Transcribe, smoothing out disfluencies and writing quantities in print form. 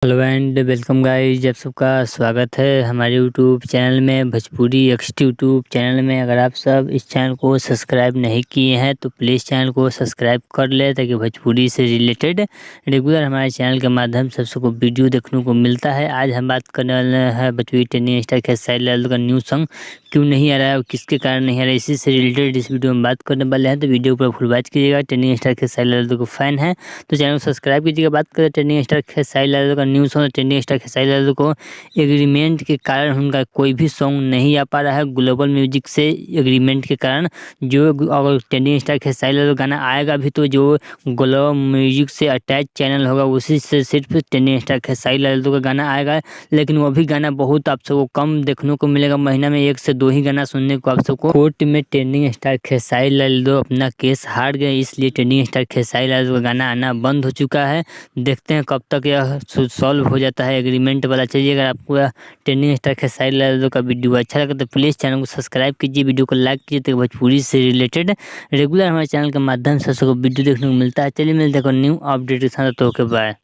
Hello and welcome guys, आप सबका स्वागत है हमारे यूट्यूब चैनल में भोजपुरी एक्सटी यूट्यूब चैनल में। अगर आप सब इस चैनल को सब्सक्राइब नहीं किए हैं तो प्लीज़ चैनल को सब्सक्राइब कर ले, ताकि भोजपुरी से रिलेटेड रेगुलर हमारे चैनल के माध्यम से सबको वीडियो देखने को मिलता है। आज हम बात करने वाले हैं भोजपुरी ट्रेंडिंग स्टार खेसारी लाल का न्यू सॉन्ग क्यों नहीं आ रहा है और किसके कारण नहीं आ रहा है, इसी से रिलेटेड इस वीडियो में बात करने वाले हैं। तो वीडियो पर फुल वॉच कीजिएगा। ट्रेंडिंग स्टार खेसारी लाल को फैन है तो चैनल को सब्सक्राइब कीजिएगा। बात करें ट्रेंडिंग स्टार खेसारी लाल का new song, trending star Khesari Lal को एग्रीमेंट के कारण उनका कोई भी सॉन्ग नहीं आ पा रहा है ग्लोबल म्यूजिक से। एग्रीमेंट के कारण जो अगर ट्रेंडिंग स्टार खेसारी लाल गाना आएगा भी तो जो ग्लोबल म्यूजिक से अटैच चैनल होगा उसी से सिर्फ ट्रेंडिंग स्टार खेसारी लाल का गाना आएगा, लेकिन वो भी गाना बहुत आप सबको कम देखने को मिलेगा। महीना में 1 से 2 ही गाना सुनने को आप सबको। कोर्ट में ट्रेंडिंग स्टार खेसारी लाल अपना केस हार गए, इसलिए ट्रेंडिंग स्टार खेसारी लाल का गाना आना बंद हो चुका है। देखते हैं कब तक यह सॉल्व हो जाता है एग्रीमेंट वाला। चाहिए अगर आपको ट्रेंडिंग स्टार खेसारी लाल का वीडियो अच्छा लगे तो प्लीज़ चैनल को सब्सक्राइब कीजिए, वीडियो को लाइक कीजिए, तो भोजपुरी से रिलेटेड रेगुलर हमारे चैनल के माध्यम से सबको वीडियो देखने को मिलता है। चलिए मिलते हैं न्यू अपडेट के साथ, तो ओके बाय।